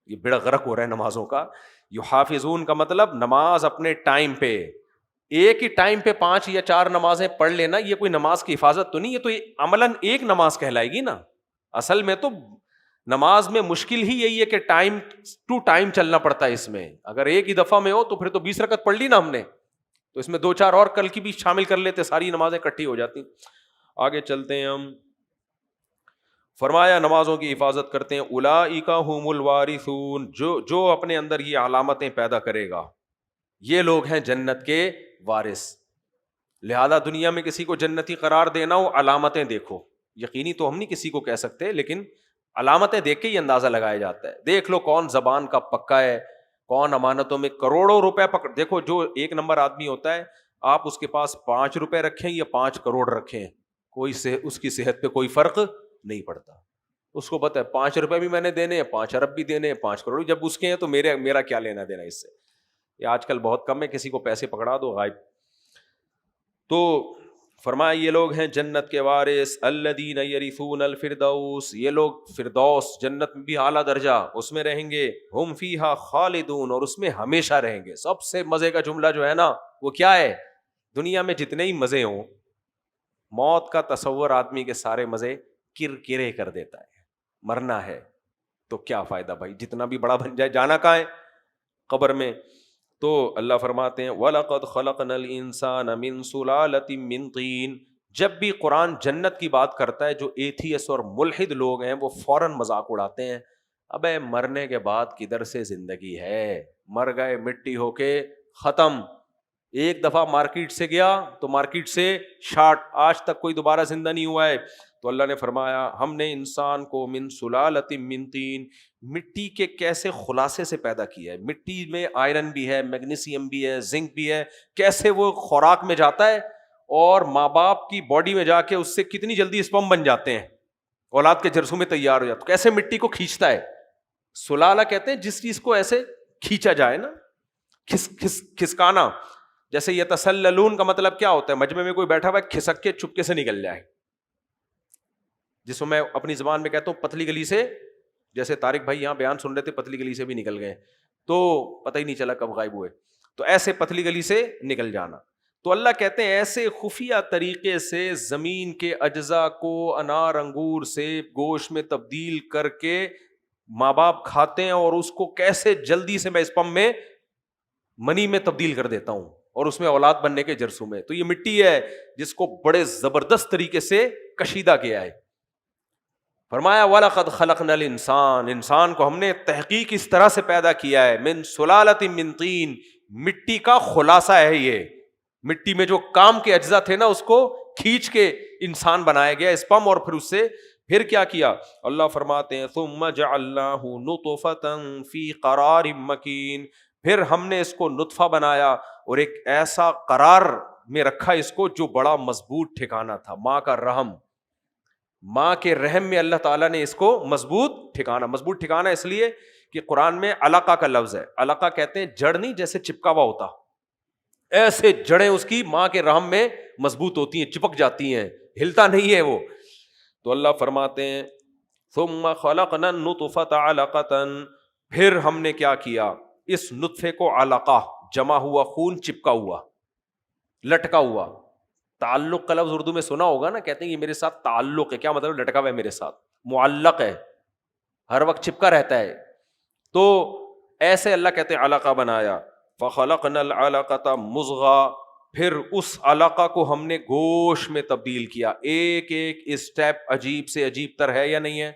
Speaker 1: یہ بیڑا غرق ہو رہا ہے نمازوں کا. یحافظون کا مطلب نماز اپنے ٹائم پہ, ایک ہی ٹائم پہ 5 یا 4 نمازیں پڑھ لینا, یہ کوئی نماز کی حفاظت تو نہیں, یہ تو عملاً ایک نماز کہلائے گی نا. اصل میں تو نماز میں مشکل ہی یہی ہے کہ ٹائم ٹو ٹائم چلنا پڑتا ہے. اس میں اگر ایک ہی دفعہ میں ہو تو پھر تو 20 رکعت پڑھ لی نا ہم نے, تو اس میں 2-4 اور کل کی بھی شامل کر لیتے, ساری نمازیں اکٹھی ہو جاتی. آگے چلتے ہیں ہم. فرمایا نمازوں کی حفاظت کرتے ہیں. اولئک هم الوارثون, جو اپنے اندر یہ علامتیں پیدا کرے گا, یہ لوگ ہیں جنت کے وارث. لہذا دنیا میں کسی کو جنتی قرار دینا ہو, علامتیں دیکھو. یقینی تو ہم نہیں کسی کو کہہ سکتے, لیکن علامتیں دیکھ کے ہی اندازہ لگایا جاتا ہے. دیکھ لو کون زبان کا پکا ہے, کون امانتوں میں کروڑوں روپے پکڑ. دیکھو جو 1 نمبر آدمی ہوتا ہے, آپ اس کے پاس 5 روپے رکھیں یا 5 کروڑ رکھیں, اس کی صحت پہ کوئی فرق نہیں پڑتا. اس کو پتا ہے 5 روپے بھی میں نے دینے ہیں, 5 ارب بھی دینے ہیں, 5 کروڑ جب اس کے ہیں تو میرا کیا لینا دینا اس سے. یہ آج کل بہت کم ہے, کسی کو پیسے پکڑا دو غائب. تو فرمایا یہ لوگ ہیں جنت کے وارث. الذین یرثون الفردوس, یہ لوگ فردوس جنت میں بھی اعلیٰ درجہ اس میں رہیں گے. ہم فیہا خالدون, اور اس میں ہمیشہ رہیں گے. سب سے مزے کا جملہ جو ہے نا وہ کیا ہے, دنیا میں جتنے ہی مزے ہوں, موت کا تصور آدمی کے سارے مزے کرکرے کر دیتا ہے. مرنا ہے تو کیا فائدہ بھائی, جتنا بھی بڑا بن جائے جانا کہاں ہے, قبر میں. تو اللہ فرماتے ہیں وَلَقَدْ خَلَقْنَا الْإِنسَانَ مِنْ سُلَالَةٍ مِّن طِينٍ. جب بھی قرآن جنت کی بات کرتا ہے, جو ایتھیس اور ملحد لوگ ہیں وہ فوراً مذاق اڑاتے ہیں. ابے مرنے کے بعد کدھر سے زندگی ہے, مر گئے مٹی ہو کے ختم. ایک دفعہ مارکیٹ سے گیا تو مارکیٹ سے شارٹ, آج تک کوئی دوبارہ زندہ نہیں ہوا ہے. تو اللہ نے فرمایا ہم نے انسان کو من سلالۃ من طین, مٹی کے کیسے خلاصے سے پیدا کیا ہے. مٹی میں آئرن بھی ہے, میگنیسیم بھی ہے, زنک بھی ہے. کیسے وہ خوراک میں جاتا ہے اور ماں باپ کی باڈی میں جا کے اس سے کتنی جلدی اسپم بن جاتے ہیں, اولاد کے جرثومے تیار ہو جاتے. کیسے مٹی کو کھینچتا ہے, سلالہ کہتے ہیں جس چیز کو ایسے کھینچا جائے نا، کھسکانا. جیسے یتسللون کا مطلب کیا ہوتا ہے؟ مجمع میں کوئی بیٹھا ہوا ہے، کھسک کے چپکے سے نکل جائے. جس کو میں اپنی زبان میں کہتا ہوں پتلی گلی سے، جیسے طارق بھائی یہاں بیان سن رہے تھے، پتلی گلی سے بھی نکل گئے تو پتہ ہی نہیں چلا کب غائب ہوئے. تو ایسے پتلی گلی سے نکل جانا. تو اللہ کہتے ہیں ایسے خفیہ طریقے سے زمین کے اجزاء کو انار انگور سیب گوشت میں تبدیل کر کے ماں باپ کھاتے ہیں، اور اس کو کیسے جلدی سے میں اسپم میں منی میں تبدیل کر دیتا ہوں اور اس میں اولاد بننے کے جرسوں میں. تو یہ مٹی ہے جس کو بڑے زبردست طریقے سے کشیدہ کیا ہے. فرمایا وَلَقَدْ خَلَقْنَا الْإِنسَانَ، انسان کو ہم نے تحقیق اس طرح سے پیدا کیا ہے، من سلالۃ من طین، مٹی کا خلاصہ ہے یہ. مٹی میں جو کام کے اجزاء تھے نا اس کو کھینچ کے انسان بنایا گیا اسپم، اور پھر اس سے پھر کیا کیا؟ اللہ فرماتے ہیں ثم جعلناہ نطفۃ فی قرار مکین، پھر ہم نے اس کو نطفہ بنایا اور ایک ایسا قرار میں رکھا اس کو جو بڑا مضبوط ٹھکانہ تھا. ماں کا رحم، ماں کے رحم میں اللہ تعالیٰ نے اس کو مضبوط ٹھکانا اس لیے کہ قرآن میں علقہ کا لفظ ہے. علقہ کہتے ہیں جڑ نہیں جیسے چپکا ہوا ہوتا، ایسے جڑیں اس کی ماں کے رحم میں مضبوط ہوتی ہیں، چپک جاتی ہیں، ہلتا نہیں ہے وہ. تو اللہ فرماتے ہیں ثم خلقنا النطفۃ علقۃ، پھر ہم نے کیا کیا؟ اس نطفے کو علقہ، جمع ہوا خون، چپکا ہوا، لٹکا ہوا. تعلق کا لفظ اردو میں سنا ہوگا نا، کہتے ہیں یہ میرے ساتھ تعلق ہے. کیا مطلب؟ لٹکا ہوا ہے میرے ساتھ، معلق ہے، ہر وقت چپکا رہتا ہے. تو ایسے اللہ کہتے ہیں علقہ بنایا. فخلقنا العلقۃ مضغہ، پھر اس علقہ کو ہم نے گوشت میں تبدیل کیا. ایک ایک اسٹیپ عجیب سے عجیب تر ہے یا نہیں ہے؟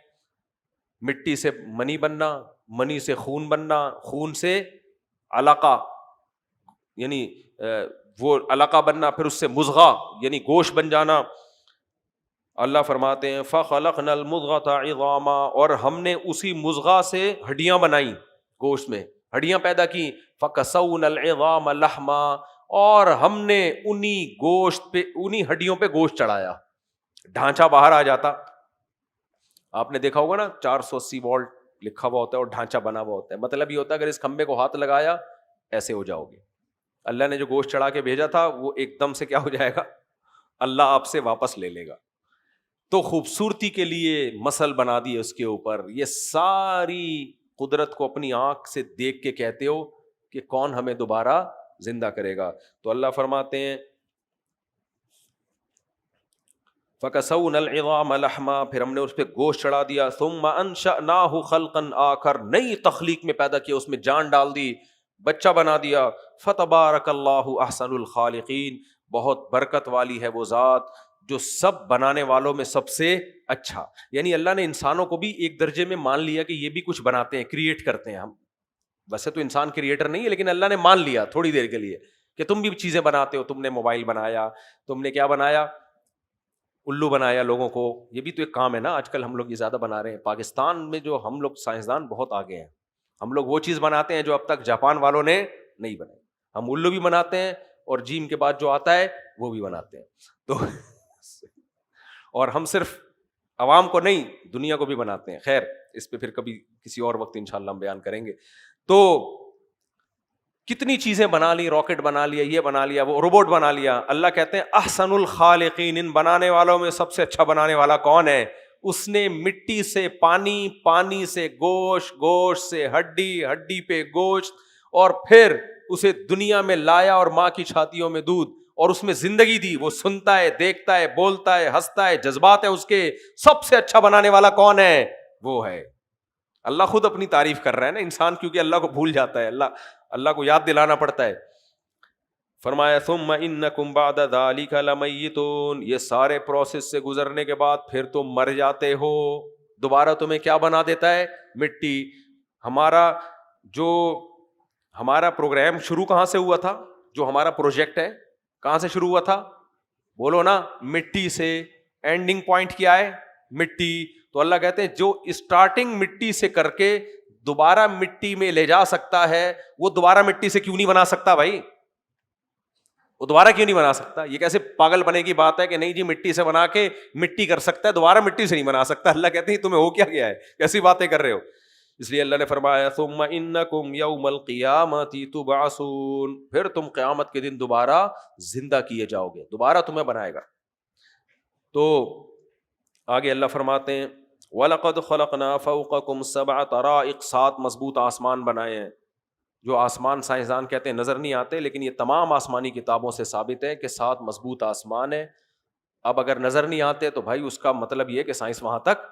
Speaker 1: مٹی سے منی بننا، منی سے خون بننا، خون سے علقہ یعنی وہ علقہ بننا، پھر اس سے مضغہ یعنی گوشت بن جانا. اللہ فرماتے ہیں فخلقنا المضغۃ عظاما، اور ہم نے اسی مضغہ سے ہڈیاں بنائی، گوشت میں ہڈیاں پیدا کی. فکسونا العظام لحما، اور ہم نے انہی گوشت پہ، انہی ہڈیوں پہ گوشت چڑھایا. ڈھانچہ باہر آ جاتا. آپ نے دیکھا ہوگا نا 480 وولٹ لکھا ہوا ہوتا ہے اور ڈھانچہ بنا ہوا ہوتا ہے. مطلب یہ ہوتا ہے اگر اس کھمبے کو ہاتھ لگایا ایسے ہو جاؤ گے. اللہ نے جو گوشت چڑھا کے بھیجا تھا وہ ایک دم سے کیا ہو جائے گا؟ اللہ آپ سے واپس لے لے گا. تو خوبصورتی کے لیے مسل بنا دی اس کے اوپر. یہ ساری قدرت کو اپنی آنکھ سے دیکھ کے کہتے ہو کہ کون ہمیں دوبارہ زندہ کرے گا. تو اللہ فرماتے ہیں فَكَسَوْنَا الْعِظَامَ لَحْمًا، پھر ہم نے اس پہ گوشت چڑھا دیا. ثُمَّ أَنشَأْنَاهُ خَلْقًا آخَرَ، نئی تخلیق میں پیدا کیا، اس میں جان ڈال دی، بچہ بنا دیا. فَتَبَارَكَ اللَّهُ أَحْسَنُ الْخَالِقِينَ، بہت برکت والی ہے وہ ذات جو سب بنانے والوں میں سب سے اچھا. یعنی اللہ نے انسانوں کو بھی ایک درجے میں مان لیا کہ یہ بھی کچھ بناتے ہیں، کریٹ کرتے ہیں. ہم ویسے تو انسان کریٹر نہیں ہے، لیکن اللہ نے مان لیا تھوڑی دیر کے لیے کہ تم بھی چیزیں بناتے ہو. تم نے موبائل بنایا، تم نے کیا بنایا؟ الو بنایا لوگوں کو. یہ بھی تو ایک کام ہے نا. آج کل ہم لوگ یہ زیادہ بنا رہے ہیں. پاکستان میں جو ہم لوگ سائنسدان بہت آگے ہیں. ہم لوگ وہ چیز بناتے ہیں جو اب تک جاپان والوں نے نہیں بنائی. ہم الو بھی بناتے ہیں اور جیم کے بعد جو آتا ہے وہ بھی بناتے ہیں. تو اور ہم صرف عوام کو نہیں، دنیا کو بھی بناتے ہیں. خیر اس پہ پھر کبھی کسی اور وقت انشاءاللہ ہم بیان کریں گے. تو کتنی چیزیں بنا لی، راکٹ بنا لیا، یہ بنا لیا، وہ روبوٹ بنا لیا. اللہ کہتے ہیں احسن الخالقین، ان بنانے والوں میں سب سے اچھا بنانے والا کون ہے؟ اس نے مٹی سے پانی، پانی سے گوشت، گوشت سے ہڈی، ہڈی پہ گوشت، اور پھر اسے دنیا میں لایا اور ماں کی چھاتیوں میں دودھ، اور اس میں زندگی دی. وہ سنتا ہے، دیکھتا ہے، بولتا ہے، ہنستا ہے، جذبات ہیں اس کے. سب سے اچھا بنانے والا کون ہے؟ وہ ہے اللہ. خود اپنی تعریف کر رہا ہے نا انسان، کیونکہ اللہ کو بھول جاتا ہے، اللہ کو یاد دلانا پڑتا ہے. فرمایا ثم انکم بعد ذلک لمیتون، یہ سارے پروسیس سے گزرنے کے بعد پھر تم مر جاتے ہو. دوبارہ تمہیں کیا بنا دیتا ہے؟ مٹی. ہمارا پروگرام شروع کہاں سے ہوا تھا؟ جو ہمارا پروجیکٹ ہے کہاں سے شروع ہوا تھا؟ بولو نا، مٹی سے. اینڈنگ پوائنٹ کیا ہے؟ مٹی. تو اللہ کہتے ہیں جو اسٹارٹنگ مٹی سے کر کے دوبارہ مٹی میں لے جا سکتا ہے، وہ دوبارہ مٹی سے کیوں نہیں بنا سکتا بھائی؟ وہ دوبارہ کیوں نہیں بنا سکتا؟ یہ کیسے پاگل بنے کی بات ہے کہ نہیں جی مٹی سے بنا کے مٹی کر سکتا ہے، دوبارہ مٹی سے نہیں بنا سکتا. اللہ کہتے ہیں تمہیں ہو کیا گیا ہے، کیسی باتیں کر رہے ہو؟ اس لیے اللہ نے فرمایا ثم انکم یوم القیامۃ تبعثون، پھر تم قیامت کے دن دوبارہ زندہ کیے جاؤ گے، دوبارہ تمہیں بنائے گا۔ تو آگے اللہ فرماتے ہیں وَلَقَدْ خَلَقْنَا فَوْقَكُمْ سَبْعَ طَرَائِقَ، 7 مضبوط آسمان بنائے ہیں۔ جو آسمان سائنسدان کہتے ہیں نظر نہیں آتے، لیکن یہ تمام آسمانی کتابوں سے ثابت ہے کہ 7 مضبوط آسمان ہیں۔ اب اگر نظر نہیں آتے تو بھائی اس کا مطلب یہ کہ سائنس وہاں تک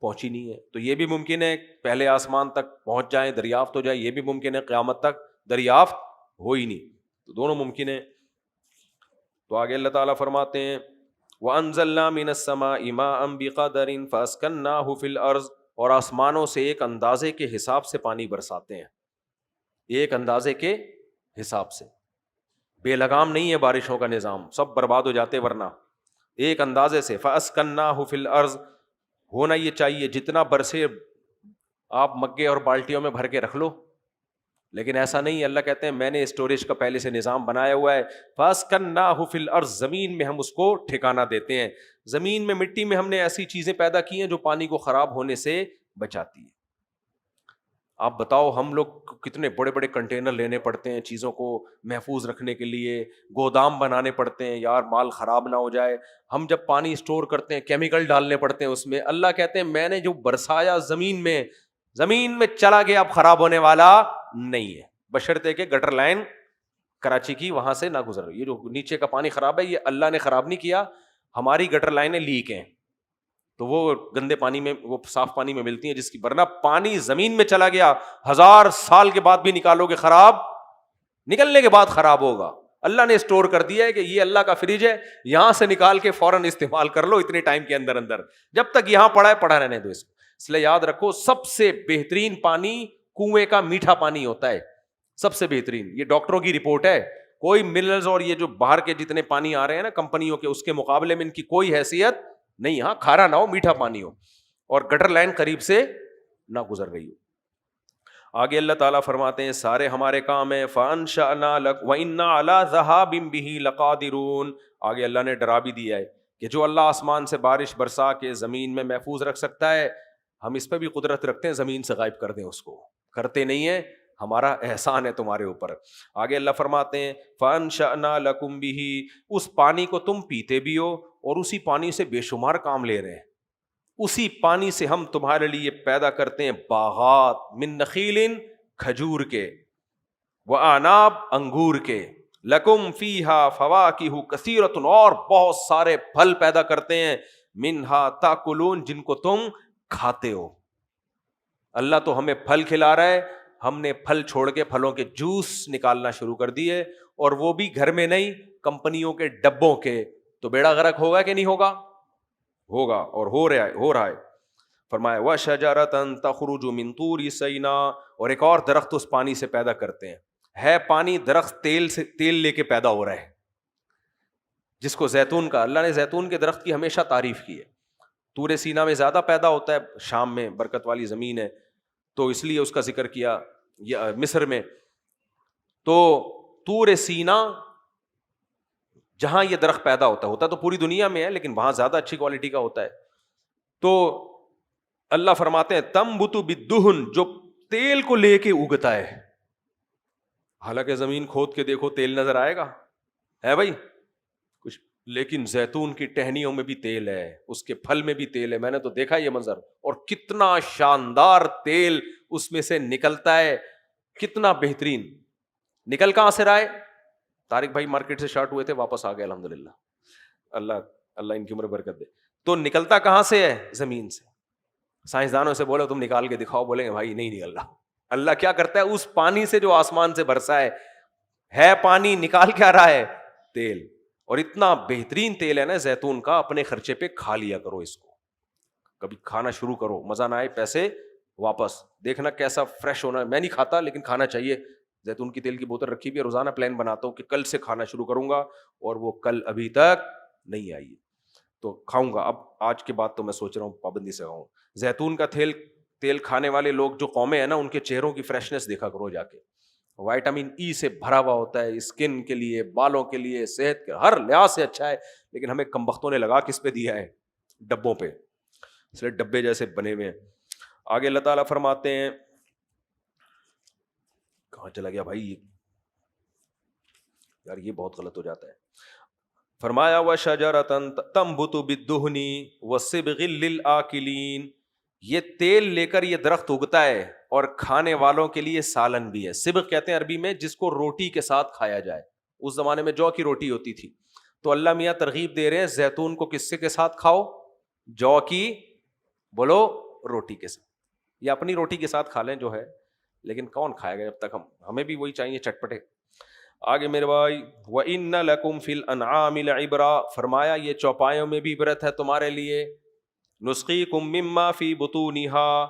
Speaker 1: پہنچی نہیں ہے، تو یہ بھی ممکن ہے پہلے آسمان تک پہنچ جائیں، دریافت ہو جائے، یہ بھی ممکن ہے قیامت تک دریافت ہو ہی نہیں، تو دونوں ممکن ہیں۔ تو آگے اللہ تعالیٰ فرماتے ہیں وَأَنزَلْنَا مِنَ السَّمَاءِ مَاءً بِقَدَرٍ فَأَسْكَنَّاهُ فِي الْأَرْضِ، اور آسمانوں سے ایک اندازے کے حساب سے پانی برساتے ہیں، ایک اندازے کے حساب سے، بے لگام نہیں ہے بارشوں کا نظام، سب برباد ہو جاتے ورنہ، ایک اندازے سے فَأَسْكَنَّاهُ فِي الْأَرْضِ، ہونا یہ چاہیے جتنا برسے آپ مگے اور بالٹیوں میں بھر کے رکھ لو، لیکن ایسا نہیں ہے۔ اللہ کہتے ہیں میں نے اسٹوریج کا پہلے سے نظام بنایا ہوا ہے، فَأَسْكَنَّاهُ فِي الْأَرْضِ، زمین میں ہم اس کو ٹھکانہ دیتے ہیں، زمین میں مٹی میں ہم نے ایسی چیزیں پیدا کی ہیں جو پانی کو خراب ہونے سے بچاتی ہیں۔ آپ بتاؤ ہم لوگ کتنے بڑے بڑے کنٹینر لینے پڑتے ہیں چیزوں کو محفوظ رکھنے کے لیے، گودام بنانے پڑتے ہیں یار مال خراب نہ ہو جائے، ہم جب پانی اسٹور کرتے ہیں کیمیکل ڈالنے پڑتے ہیں اس میں۔ اللہ کہتے ہیں میں نے جو برسایا زمین میں چلا گیا، اب خراب ہونے والا نہیں ہے، بشرطے کہ گٹر لائن کراچی کی وہاں سے نہ گزر۔ یہ جو نیچے کا پانی خراب ہے یہ اللہ نے خراب نہیں کیا، ہماری گٹر لائنیں لیک ہیں، تو وہ گندے پانی میں، وہ صاف پانی میں ملتی ہیں، جس کی ورنہ پانی زمین میں چلا گیا 1000 سال کے بعد بھی نکالو گے خراب، نکلنے کے بعد خراب ہوگا۔ اللہ نے اسٹور کر دیا ہے کہ یہ اللہ کا فریج ہے، یہاں سے نکال کے فوراً استعمال کر لو اتنے ٹائم کے اندر اندر، جب تک یہاں پڑا ہے پڑا رہنے دو اس کو۔ اس لیے یاد رکھو سب سے بہترین پانی کنویں کا میٹھا پانی ہوتا ہے، سب سے بہترین، یہ ڈاکٹروں کی رپورٹ ہے۔ کوئی منرلز اور یہ جو باہر کے جتنے پانی آ رہے ہیں نا کمپنیوں کے، اس کے مقابلے میں ان کی کوئی حیثیت نہیں، ہاں کھارا نہ ہو، میٹھا پانی ہو، اور گٹر لائن قریب سے نہ گزر رہی ہو۔ آگے اللہ تعالیٰ فرماتے ہیں سارے ہمارے کام ہیں، فَأَنشَأْنَا لَكُمْ وَإِنَّا عَلَىٰ ذَهَابٍ بِهِ لَقَادِرُونَ۔ آگے اللہ نے ڈرا بھی دیا ہے کہ جو اللہ آسمان سے بارش برسا کے زمین میں محفوظ رکھ سکتا ہے، ہم اس پہ بھی قدرت رکھتے ہیں زمین سے غائب کر دیں اس کو، کرتے نہیں ہیں، ہمارا احسان ہے تمہارے اوپر۔ آگے اللہ فرماتے ہیں فَأَنشَأْنَا لَكُمْ بِهِ، اس پانی کو تم پیتے بھی ہو اور اسی پانی سے بے شمار کام لے رہے ہیں، اسی پانی سے ہم تمہارے لیے پیدا کرتے ہیں باغات، من نخیل، کھجور کے، وعناب، انگور کے، لکم فیہا فواکہ کثیرۃ، اور بہت سارے پھل پیدا کرتے ہیں، منہا تاکلون، جن کو تم کھاتے ہو۔ اللہ تو ہمیں پھل کھلا رہا ہے، ہم نے پھل چھوڑ کے پھلوں کے جوس نکالنا شروع کر دیے، اور وہ بھی گھر میں نہیں، کمپنیوں کے ڈبوں کے، تو بیڑا غرق ہوگا کہ نہیں ہوگا؟ ہوگا، اور ہو رہا ہے۔ فرمایا وَشَجَرَةً تَخْرُجُ مِن طُورِ سِینَاء، اور ایک اور درخت اس پانی سے پیدا کرتے ہیں، ہے پانی درخت تیل لے کے پیدا ہو رہا ہے، جس کو زیتون کا، اللہ نے زیتون کے درخت کی ہمیشہ تعریف کی ہے۔ طور سینا میں زیادہ پیدا ہوتا ہے، شام میں برکت والی زمین ہے تو اس لیے اس کا ذکر کیا، مصر میں۔ تو طور سینا جہاں یہ درخت پیدا ہوتا تو پوری دنیا میں ہے، لیکن وہاں زیادہ اچھی کوالٹی کا ہوتا ہے۔ تو اللہ فرماتے ہیں تنبت بالدہن، جو تیل کو لے کے اگتا ہے، حالانکہ زمین کھود کے دیکھو تیل نظر آئے گا، ہے بھائی کچھ، لیکن زیتون کی ٹہنیوں میں بھی تیل ہے، اس کے پھل میں بھی تیل ہے، میں نے تو دیکھا یہ منظر، اور کتنا شاندار تیل اس میں سے نکلتا ہے، کتنا بہترین۔ نکل کہاں سے رہا ہے؟ طارق بھائی مارکیٹ سے شارٹ ہوئے تھے، واپس آ گئے الحمدللہ، اللہ ان کی عمر برکت دے۔ تو نکلتا کہاں سے ہے؟ زمین سے۔ سائنسدانوں سے بولو تم نکال کے دکھاؤ، بولیں گے بھائی نہیں نکل رہا۔ اللہ کیا کرتا ہے؟ اس پانی سے جو آسمان سے برسا ہے پانی، نکال کیا رہا ہے؟ تیل، اور اتنا بہترین تیل ہے نا زیتون کا، اپنے خرچے پہ کھا لیا کرو اس کو، کبھی کھانا شروع کرو، مزہ نہ آئے پیسے واپس، دیکھنا کیسا فریش ہونا ہے۔ میں نہیں کھاتا لیکن کھانا چاہیے، زیتون کی تیل کی بوتل رکھی بھی ہے، روزانہ پلان بناتا ہوں کہ کل سے کھانا شروع کروں گا، اور وہ کل ابھی تک نہیں آئی، تو کھاؤں گا۔ اب آج کے بعد تو میں سوچ رہا ہوں پابندی سے کھاؤں۔ زیتون کا تیل کھانے والے لوگ جو قومیں ہیں نا، ان کے چہروں کی فریشنس دیکھا کرو جا کے، وائٹامن ای سے بھرا ہوا ہوتا ہے، اسکن کے لیے، بالوں کے لیے، صحت کے ہر لحاظ سے اچھا ہے، لیکن ہمیں کمبختوں نے لگا کس پہ دیا ہے؟ ڈبوں پہ، اس لیے ڈبے جیسے بنے ہوئے ہیں۔ آگے اللہ تعالیٰ فرماتے ہیں کہاں چلا گیا بھائی یار، یہ بہت غلط ہو جاتا ہے. فرمایا وَشَجَرَةً تَنبُتُ بِالدُّهْنِ وَالصِّبْغِ لِلْآكِلِينَ، یہ تیل لے کر یہ درخت اگتا ہے اور کھانے والوں کے لیے سالن بھی ہے. صبغ کہتے ہیں عربی میں جس کو روٹی کے ساتھ کھایا جائے. اس زمانے میں جو کی روٹی ہوتی تھی. تو اللہ میاں ترغیب دے رہے ہیں زیتون کو کس کے ساتھ کھاؤ؟ جو کی بولو روٹی کے ساتھ، یا اپنی روٹی کے ساتھ کھا لیں جو ہے، لیکن کون کھائے گا جب تک ہمیں بھی وہی چاہیے چٹپٹے. آگے میرے بھائی وَإِنَّ لَكُمْ فِي الْأَنْعَامِ لَعِبْرَةً، فرمایا یہ چوپایوں میں بھی عبرت ہے تمہارے لیے. نُسْقِيكُم مِّمَّا فِي بُطُونِهَا،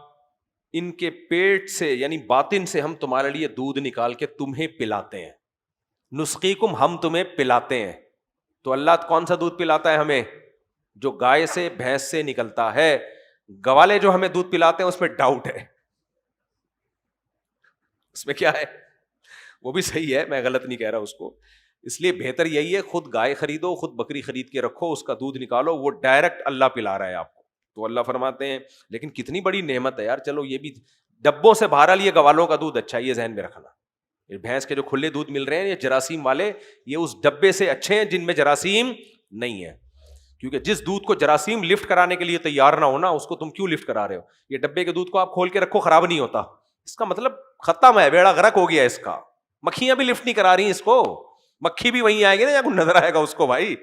Speaker 1: ان کے پیٹ سے یعنی باطن سے ہم تمہارے لیے دودھ نکال کے تمہیں پلاتے ہیں. نُسْقِيكُم، ہم تمہیں پلاتے ہیں. تو اللہ کون سا دودھ پلاتا ہے ہمیں؟ جو گائے سے بھینس سے نکلتا ہے. گوالے جو ہمیں دودھ پلاتے ہیں اس میں ڈاؤٹ ہے، اس میں کیا ہے؟ وہ بھی صحیح ہے، میں غلط نہیں کہہ رہا اس کو. اس لیے بہتر یہی ہے خود گائے خریدو، خود بکری خرید کے رکھو، اس کا دودھ نکالو، وہ ڈائریکٹ اللہ پلا رہا ہے آپ کو. تو اللہ فرماتے ہیں لیکن کتنی بڑی نعمت ہے یار. چلو یہ بھی ڈبوں سے بہرحال یہ گوالوں کا دودھ اچھا ہے، یہ ذہن میں رکھنا. یہ بھینس کے جو کھلے دودھ مل رہے ہیں یہ جراثیم والے، یہ اس ڈبے سے اچھے ہیں جن میں جراثیم نہیں ہے. کیونکہ جس دودھ کو جراثیم لفٹ کرانے کے لیے تیار نہ ہونا اس کو تم کیوں لفٹ کرا رہے ہو؟ یہ ڈبے کے دودھ کو آپ کھول کے رکھو خراب نہیں ہوتا، اس کا مطلب ختم ہے، بیڑا غرق ہو گیا اس کا. مکھیاں بھی لفٹ نہیں کرا رہی اس کو، مکھی بھی وہیں آئے گی نا جہاں کچھ نظر آئے گا اس کو. بھائی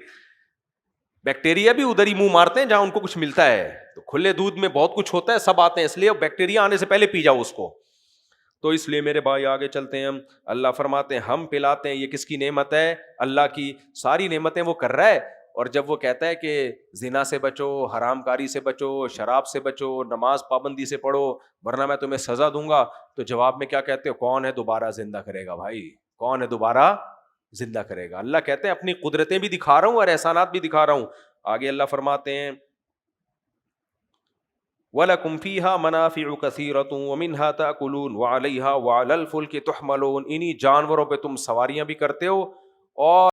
Speaker 1: بیکٹیریا بھی ادھر ہی منہ مارتے ہیں جہاں ان کو کچھ ملتا ہے. تو کھلے دودھ میں بہت کچھ ہوتا ہے، سب آتے ہیں، اس لیے بیکٹیریا آنے سے پہلے پی جاؤ اس کو. تو اس لیے میرے بھائی آگے چلتے ہیں. ہم اللہ فرماتے ہیں ہم پلاتے ہیں. یہ کس کی نعمت ہے؟ اللہ کی. ساری نعمتیں وہ کر رہا ہے. اور جب وہ کہتا ہے کہ زنا سے بچو، حرام کاری سے بچو، شراب سے بچو، نماز پابندی سے پڑھو ورنہ میں تمہیں سزا دوں گا، تو جواب میں کیا کہتے ہو؟ کون ہے دوبارہ زندہ کرے گا؟ بھائی کون ہے دوبارہ زندہ کرے گا؟ اللہ کہتے ہیں اپنی قدرتیں بھی دکھا رہا ہوں اور احسانات بھی دکھا رہا ہوں. آگے اللہ فرماتے ہیں وَلَكُمْ فِيهَا مَنَافِعُ كَثِيرَةٌ وَمِنْهَا تَأْكُلُونَ وَعَلَيْهَا وَعَلَى الْفُلْكِ تُحْمَلُونَ. انہی جانوروں پہ تم سواریاں بھی کرتے ہو اور